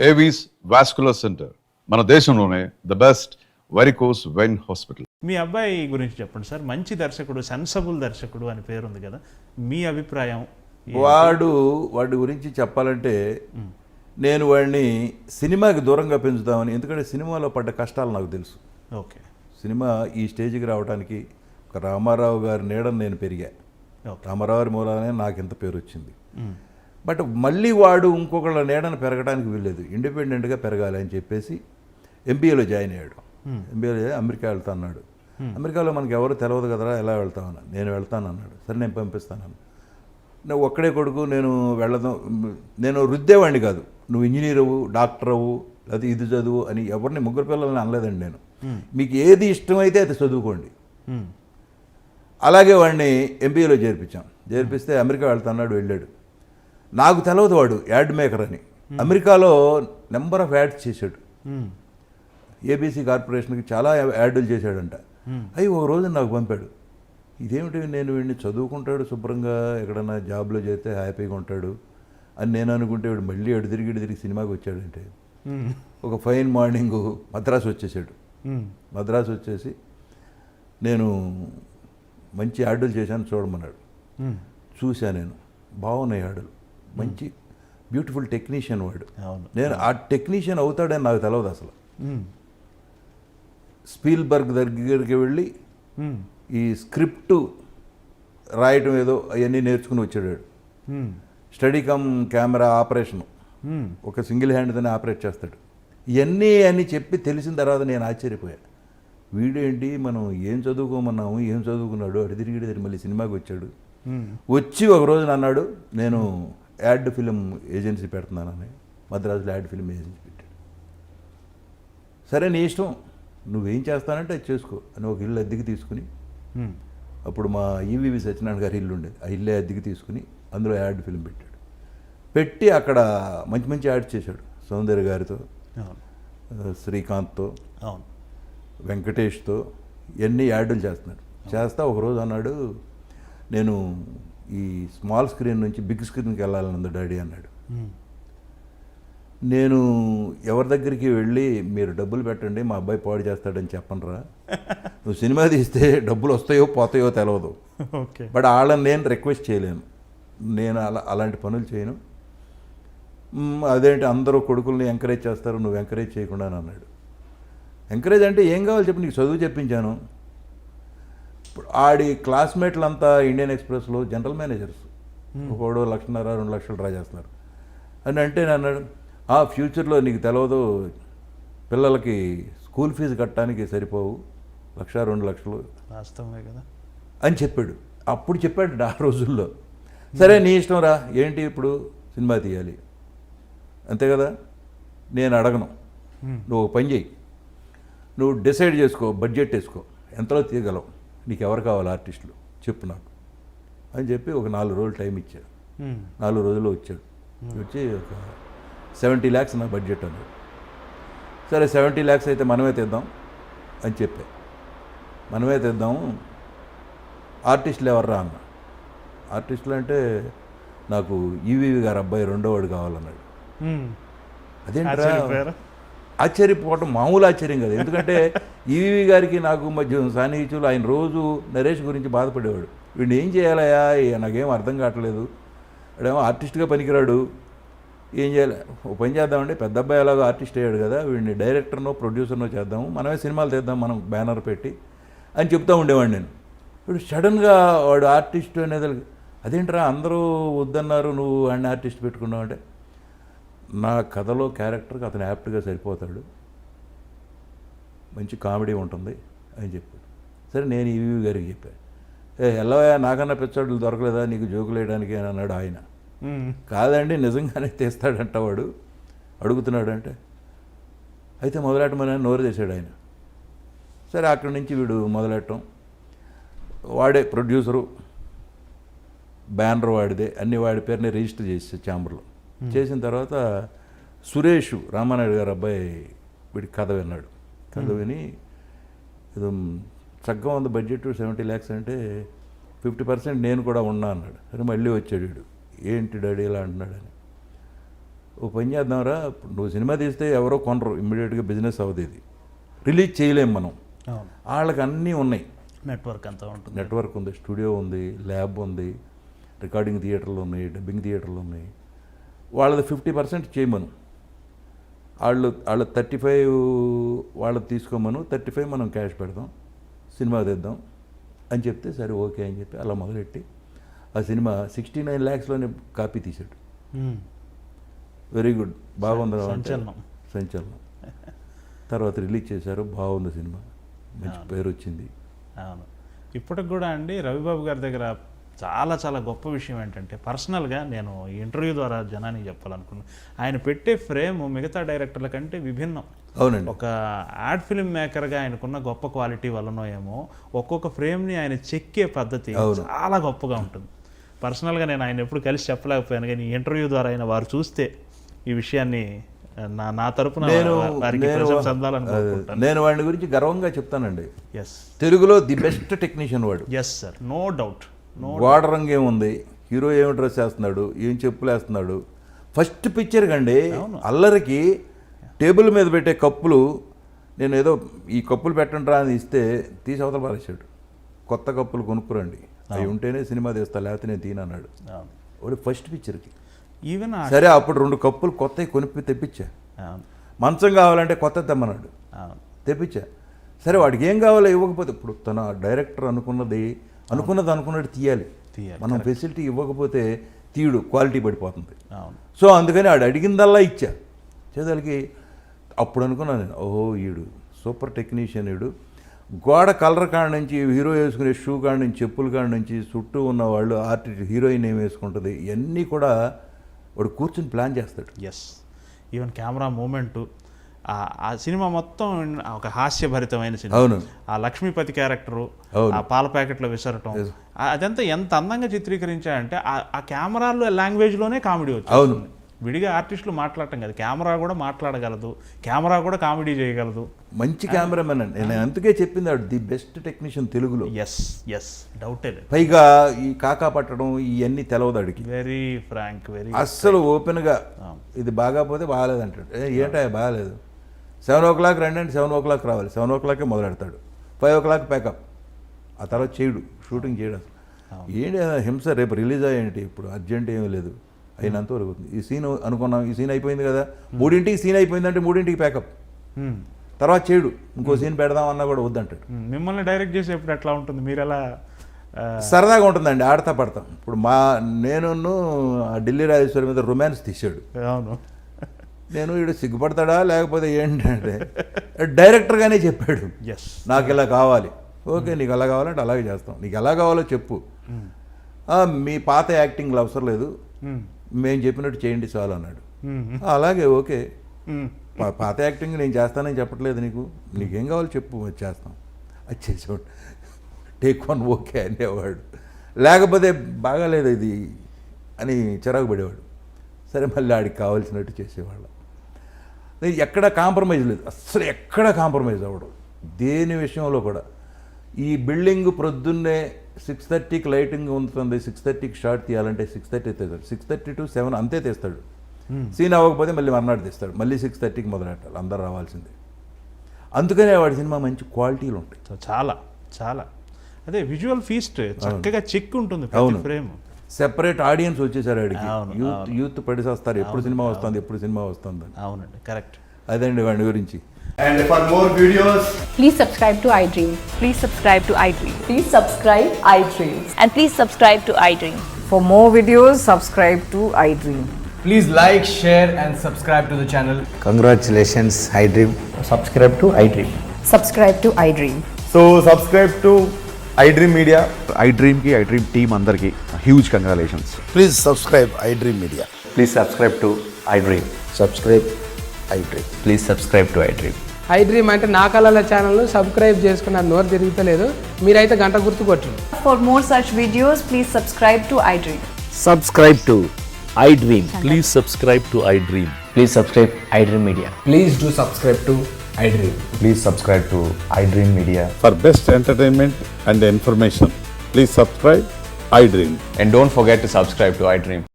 Avis vascular centre మన దేశంలోనే the best varicose vein hospital. మీ అబ్బాయి గురించి చెప్పండి సార్. మంచి దర్శకుడు, సెన్సబుల్ దర్శకుడు అని పేరు ఉంది కదా, మీ అభిప్రాయం? వాడి గురించి చెప్పాలంటే నేను వాడిని సినిమాకి దూరంగా పెంచుదామని, ఎందుకంటే సినిమాలో పడ్డ కష్టాలు నాకు తెలుసు. ఓకే. సినిమా ఈ స్టేజ్కి రావడానికి ఒక రామారావు గారి నీడని నేను పెరిగా. రామారావు గారి మూలానే నాకు ఇంత పేరు వచ్చింది. బట్ మళ్ళీ వాడు ఇంకొకళ్ళ నీడను పెరగడానికి వీల్లేదు, ఇండిపెండెంట్గా పెరగాలి అని చెప్పేసి ఎంబీఏలో జాయిన్ అయ్యాడు. ఎంబీఏలో అమెరికా వెళ్తా అన్నాడు. అమెరికాలో మనకి ఎవరు తెలియదు కదరా, ఎలా వెళ్తామన్నా. నేను వెళ్తాను అన్నాడు. సరే నేను పంపిస్తాను. నువ్వు ఒక్కడే కొడుకు, నేను రుద్దేవాడిని కాదు, నువ్వు ఇంజనీర్ అవ్వు, డాక్టర్ అవ్వు, లేకపోతే ఇది చదువు అని ఎవరిని ముగ్గురు పిల్లల్ని అనలేదండి నేను. మీకు ఏది ఇష్టమైతే అది చదువుకోండి. అలాగే వాడిని ఎంబీఏలో చేర్పిస్తే అమెరికా వెళ్తాన్నాడు, వెళ్ళాడు. నాకు తెలియదు వాడు యాడ్ మేకర్ అని. అమెరికాలో నెంబర్ ఆఫ్ యాడ్స్ చేశాడు. ఏబీసీ కార్పొరేషన్కి చాలా యాడ్లు చేశాడంట. అవి ఒక రోజు నాకు పంపాడు. ఇదేమిటి, నేను వీడిని చదువుకుంటాడు శుభ్రంగా, ఎక్కడన్నా జాబ్లో చేస్తే హ్యాపీగా ఉంటాడు అని నేను అనుకుంటే వీడు మళ్ళీ ఎడు తిరిగి సినిమాకి వచ్చాడంటే. ఒక ఫైన్ మార్నింగ్ మద్రాసు వచ్చేసాడు. మద్రాసు వచ్చేసి నేను మంచి యాడ్లు చేశాను చూడమన్నాడు. చూశా నేను, బాగున్నాయి యాడ్లు, మంచి బ్యూటిఫుల్ టెక్నీషియన్ వాడు. నేను ఆ టెక్నీషియన్ అవుతాడని నాకు తెలియదు అసలు. స్పీల్బర్గ్ దగ్గరికి వెళ్ళి ఈ స్క్రిప్ట్ రాయటం ఏదో అవన్నీ నేర్చుకుని వచ్చాడు. స్టడీ కమ్ కెమెరా ఆపరేషను ఒక సింగిల్ హ్యాండ్తోనే ఆపరేట్ చేస్తాడు. ఇవన్నీ అని చెప్పి తెలిసిన తర్వాత నేను ఆశ్చర్యపోయాను. వీడేంటి, మనం ఏం చదువుకోమన్నాము, ఏం చదువుకున్నాడు, అటు తిరిగి మళ్ళీ సినిమాకి వచ్చాడు. వచ్చి ఒక రోజు అన్నాడు, నేను యాడ్ ఫిలిం ఏజెన్సీ పెడుతున్నానని. మద్రాసులో యాడ్ ఫిలిం ఏజెన్సీ పెట్టాడు. సరే నీ ఇష్టం, నువ్వేం చేస్తానంటే అది చేసుకో అని ఒక ఇల్లు అద్దెకి తీసుకుని, అప్పుడు మా ఈవీవి సత్యనారాయణ గారి ఇల్లు ఉండేది, ఆ ఇల్లే అద్దెకి తీసుకుని అందులో యాడ్ ఫిలిం పెట్టాడు. పెట్టి అక్కడ మంచి మంచి యాడ్స్ చేశాడు. సౌందర్య గారితో, శ్రీకాంత్తో, వెంకటేష్తో ఎన్ని యాడ్లు చేస్తున్నాడు. చేస్తా ఒకరోజు అన్నాడు, నేను ఈ స్మాల్ స్క్రీన్ నుంచి బిగ్ స్క్రీన్కి వెళ్ళాలన్నది డాడీ అన్నాడు. నేను ఎవరి దగ్గరికి వెళ్ళి మీరు డబ్బులు పెట్టండి మా అబ్బాయి పాడు చేస్తాడని చెప్పనరా, నువ్వు సినిమా తీస్తే డబ్బులు వస్తాయో పోతాయో తెలియదు, బట్ వాళ్ళని నేను రిక్వెస్ట్ చేయలేను, నేను అలాంటి పనులు చేయను. అదేంటి అందరూ కొడుకుల్ని ఎంకరేజ్ చేస్తారు, నువ్వు ఎంకరేజ్ చేయకుండా అన్నాడు. ఎంకరేజ్ అంటే ఏం కావాలి చెప్పి, నీకు చదువు చెప్పించాను. ఆడి క్లాస్మేట్లంతా ఇండియన్ ఎక్స్ప్రెస్లో జనరల్ మేనేజర్స్, ఒకడు 1,50,000 2 లక్షలు డ్రా చేస్తున్నారు అని అంటే నేను అన్నాడు, ఫ్యూచర్లో నీకు తెలియదు, పిల్లలకి స్కూల్ ఫీజు కట్టడానికి సరిపోవు 1,00,000 2 లక్షలు వాస్తవమే కదా అని చెప్పాడు. అప్పుడు చెప్పాడు ఆ రోజుల్లో. సరే నీ ఇష్టం రా, ఏంటి ఇప్పుడు సినిమా తీయాలి అంతే కదా, నేను అడగను, నువ్వు ఒక పని చేయి, నువ్వు డిసైడ్ చేసుకో, బడ్జెట్ వేసుకో, ఎంతలో తీయగలవు, నీకు ఎవరు కావాలి ఆర్టిస్టులు చెప్పు నాకు అని చెప్పి ఒక 4 రోజులు టైం ఇచ్చాడు. 4 రోజుల్లో వచ్చాడు. వచ్చి ఒక 70 lakhs నా బడ్జెట్ అన్నాడు. సరే 70 lakhs అయితే మనమే తెద్దాం అని చెప్పా. మనమే తెద్దాము, ఆర్టిస్టులు ఎవర్రా అన్న. ఆర్టిస్టులు అంటే నాకు ఈవీవి గారు అబ్బాయి 2వ వాడు కావాలన్నాడు. అదేంటరా, ఆశ్చర్యపోవటం మామూలు ఆశ్చర్యం కదా, ఎందుకంటే ఈవీవి గారికి నాకు మధ్య సాన్నిహిత్యులు, ఆయన రోజు నరేష్ గురించి బాధపడేవాడు. వీడిని ఏం చేయాలయా, నాకేం అర్థం కావట్లేదు, వాడేమో ఆర్టిస్ట్గా పనికిరాడు, ఏం చేయాలి, ఓ పని చేద్దామండి, పెద్ద అబ్బాయి ఎలాగో ఆర్టిస్ట్ అయ్యాడు కదా, వీడిని డైరెక్టర్నో ప్రొడ్యూసర్నో చేద్దాము, మనమే సినిమాలు తీద్దాం మనం బ్యానర్ పెట్టి అని చెప్తూ ఉండేవాడిని నేను. ఇప్పుడు సడన్గా వాడు ఆర్టిస్ట్ అనేది, అదేంట్రా అందరూ వద్దన్నారు, నువ్వు వాడిని ఆర్టిస్ట్ పెట్టుకున్నావు అంటే, నా కథలో క్యారెక్టర్కి అతను యాప్ట్గా సరిపోతాడు, మంచి కామెడీ ఉంటుంది అని చెప్పాడు. సరే నేను ఈవీవి గారికి చెప్పాను, ఎల్లవయ్యా నాకన్నా పెచ్చాడులు దొరకలేదా నీకు జోకులు వేయడానికి అని అన్నాడు ఆయన. కాదండి నిజంగానే తీస్తాడంట వాడు, అడుగుతున్నాడు అంటే, అయితే మొదలెట్టమని నోరు చేశాడు ఆయన. సరే అక్కడి నుంచి వీడు మొదలెట్టడం, వాడే ప్రొడ్యూసరు, బ్యానర్ వాడిదే, అన్ని వాడి పేరుని రిజిస్టర్ చేసే ఛాంబర్లో. చేసిన తర్వాత సురేష్ రామానాయుడు గారు అబ్బాయి వీడి కథ విన్నాడు. కథ విని ఏదో చక్కగా ఉంది బడ్జెట్ 70 lakhs అంటే 50% నేను కూడా ఉన్నా అన్నాడు. సరే మళ్ళీ వచ్చాడు వీడు, ఏంటి డాడీ ఇలా అంటున్నాడని. ఓ పని చేద్దాంరా, ఇప్పుడు నువ్వు సినిమా తీస్తే ఎవరో కొనరు, ఇమ్మీడియట్గా బిజినెస్ అవ్వదు, ఇది రిలీజ్ చేయలేం మనం, అవును, వాళ్ళకి అన్నీ ఉన్నాయి, నెట్వర్క్ అంతా ఉంటుంది. నెట్వర్క్ ఉంది, స్టూడియో ఉంది, ల్యాబ్ ఉంది, రికార్డింగ్ థియేటర్లు ఉన్నాయి, డబ్బింగ్ థియేటర్లు ఉన్నాయి, వాళ్ళది 50% చేయమను, వాళ్ళు 35 వాళ్ళది తీసుకోమను, 35 మనం క్యాష్ పెడదాం, సినిమా తెద్దాం అని చెప్తే సరే ఓకే అని చెప్పి అలా మొదలెట్టి ఆ సినిమా 69 lakhsలోనే కాపీ తీశాడు. వెరీ గుడ్, బాగుంది అంటే సంచలనం. తర్వాత రిలీజ్ చేశారు, బాగుంది సినిమా, మంచి పేరు వచ్చింది. అవును, ఇప్పటికి కూడా అండి రవిబాబు గారి దగ్గర చాలా చాలా గొప్ప విషయం ఏంటంటే, పర్సనల్గా నేను ఈ ఇంటర్వ్యూ ద్వారా జనానికి చెప్పాలనుకున్నాను, ఆయన పెట్టే ఫ్రేమ్ మిగతా డైరెక్టర్ల కంటే విభిన్నం. అవునండి. ఒక యాడ్ ఫిల్మ్ మేకర్గా ఆయనకున్న గొప్ప క్వాలిటీ వల్లనో ఏమో ఒక్కొక్క ఫ్రేమ్ని ఆయన చెక్కే పద్ధతి చాలా గొప్పగా ఉంటుంది. పర్సనల్గా నేను ఆయన ఎప్పుడు కలిసి చెప్పలేకపోయాను, కానీ ఈ ఇంటర్వ్యూ ద్వారా ఆయన వారు చూస్తే ఈ విషయాన్ని నా తరపున వారికి ప్రశంస అందాలని కోరుకుంటాను. నేను వాడి గురించి గర్వంగా చెప్తానండి. ఎస్, తెలుగులో ది బెస్ట్ టెక్నీషియన్ వాడు. Yes sir, no doubt. గోడ రంగు ఏముంది, హీరో ఏమి డ్రెస్ వేస్తున్నాడు, ఏం చెప్పులు వేస్తున్నాడు, ఫస్ట్ పిక్చర్ కండి అల్లరికి టేబుల్ మీద పెట్టే కప్పులు, నేను ఏదో ఈ కప్పులు పెట్టండి రా అని ఇస్తే తీసి అవతల పారేసాడు, కొత్త కప్పులు కొనుక్కురండి, అవి ఉంటేనే సినిమా తీస్తా, లేకపోతే నేను తీనన్నాడు వాడు ఫస్ట్ పిక్చర్కి. ఈవెన్ సరే అప్పుడు 2 కప్పులు కొత్తవి కొనిపి తెప్పించా, మంచం కావాలంటే కొత్త తెమ్మన్నాడు, తెప్పించా. సరే వాడికి ఏం కావాలో ఇవ్వకపోతే, ఇప్పుడు తన డైరెక్టర్ అనుకున్నది తీయాలి, మనం ఫెసిలిటీ ఇవ్వకపోతే తీయడు, క్వాలిటీ పడిపోతుంది. సో అందుకని ఆడు అడిగిందల్లా ఇచ్చా చేదలకి. అప్పుడు అనుకున్నాను నేను, ఓహో ఈడు సూపర్ టెక్నీషియన్, ఈడు గోడ కలర్ కాడ నుంచి, హీరో వేసుకునే షూ కాడ నుంచి, చెప్పుల కాడ నుంచి, చుట్టూ ఉన్న వాళ్ళు ఆర్టిస్ట్, హీరోయిన్ ఏం వేసుకుంటుంది, ఇవన్నీ కూడా వాడు కూర్చొని ప్లాన్ చేస్తాడు. ఎస్, ఈవెన్ కెమెరా మూమెంటు, ఆ సినిమా మొత్తం ఒక హాస్యభరితమైన సినిమా. అవును, ఆ లక్ష్మీపతి క్యారెక్టరు, ఆ పాల ప్యాకెట్లో విసరటం, అదంతా ఎంత అందంగా చిత్రీకరించాడంటే ఆ కెమెరాలో లాంగ్వేజ్లోనే కామెడీ వచ్చింది. అవును, విడిగా ఆర్టిస్టులు మాట్లాడటం కదా, కెమెరా కూడా మాట్లాడగలదు, కెమెరా కూడా కామెడీ చేయగలదు. మంచి కెమెరామెన్ అండి, నేను అందుకే చెప్పింది ఆడు ది బెస్ట్ టెక్నీషియన్ తెలుగులో. ఎస్ ఎస్, డౌటే లేదు. పైగా ఈ కాకా పట్టడం ఇవన్నీ తెలవదు అడిగి, వెరీ ఫ్రాంక్, వెరీ అస్సలు ఓపెన్గా ఇది బాగాపోతే బాగాలేదు అంటాడు. ఏంటో బాగాలేదు, 7 o'clock రండి అంటే 7 o'clock రావాలి, 7 o'clock మొదలెడతాడు, 5 o'clock ప్యాకప్, ఆ తర్వాత చేయడు, షూటింగ్ చేయడు. ఏంటి హింస, రేపు రిలీజ్ అయ్యేంటి, ఇప్పుడు అర్జెంట్ ఏమీ లేదు, అయినంత వరకు ఈ సీన్ అనుకున్నాం, ఈ సీన్ అయిపోయింది కదా, 3ంటికి సీన్ అయిపోయిందంటే 3ంటికి ప్యాకప్, తర్వాత చేయడు, ఇంకో సీన్ పెడదామన్నా కూడా వద్దంటాడు. మిమ్మల్ని డైరెక్ట్ చేసేప్పుడు ఎట్లా ఉంటుంది, మీరు ఎలా? సరదాగా ఉంటుందండి, ఆడతా పడతాం. ఇప్పుడు నేను ఢిల్లీ రాజేశ్వరి మీద రొమాన్స్ తీశాడు. అవును, నేను వీడు సిగ్గుపడతాడా లేకపోతే ఏంటంటే డైరెక్టర్గానే చెప్పాడు, నాకు ఇలా కావాలి, ఓకే నీకు అలా కావాలంటే అలాగే చేస్తాం, నీకు ఎలా కావాలో చెప్పు, మీ పాత యాక్టింగ్లు అవసరం లేదు, మేము చెప్పినట్టు చేయండి చాలు అన్నాడు. అలాగే ఓకే, పాత యాక్టింగ్ నేను చేస్తానని చెప్పట్లేదు, నీకేం కావాలో చెప్పు చేస్తాం, అది చేసేవాడు. టేక్ 1 ఓకే అనేవాడు, లేకపోతే బాగాలేదు ఇది అని చిరాకు పడేవాడు. సరే మళ్ళీ ఆడికి కావాల్సినట్టు చేసేవాళ్ళం. ఎక్కడ కాంప్రమైజ్ లేదు, అస్సలు ఎక్కడ కాంప్రమైజ్ అవ్వడం దేని విషయంలో కూడా. ఈ బిల్డింగ్ ప్రొద్దున్నే 6:30కి లైటింగ్ ఉంటుంది, 6:30కి షార్ట్ తీయాలంటే 6:30 తీస్తాడు, 6:30 to 7 అంతే తీస్తాడు. సీన్ అవ్వకపోతే మళ్ళీ మర్నాడు తీస్తాడు, మళ్ళీ 6:30కి మొదలెట్టాలి, అందరు రావాల్సిందే. అందుకనే వాడి సినిమా మంచి క్వాలిటీలు ఉంటాయి, చాలా చాలా. అదే విజువల్ ఫీస్ట్ చక్కగా చెక్ ఉంటుంది ఫ్రేమ్. సెపరేట్ ఆడియన్స్ వచ్చేసారు ఆడికి, యూత్ పడిసేస్తారు, ఎప్పుడు సినిమా వస్తుంది. అవునండి, కరెక్ట్. అదండి వాడి గురించి. And for more videos, please subscribe to iDream. Please subscribe to iDream. Please subscribe iDream. And please subscribe to iDream. For more videos, subscribe to iDream. please like, share and subscribe to the channel. Congratulations, iDream. Subscribe to iDream. Subscribe to iDream. So subscribe to iDream Media. iDream ki iDream team andarki huge congratulations. Please subscribe iDream Media. Please subscribe to iDream. Subscribe iDream. Please subscribe to iDream. iDream అంటే నా కళల channel subscribe చేసుకున్న నోరు తిరుగుతలేదు, మీరైతే గంట గుర్తు కొట్టండి. For more such videos, please subscribe to iDream. Subscribe to iDream. Please subscribe to iDream. Please subscribe iDream Media. Please do subscribe to iDream. Please subscribe to iDream Media. For best entertainment and information, please subscribe iDream. And don't forget to subscribe to iDream.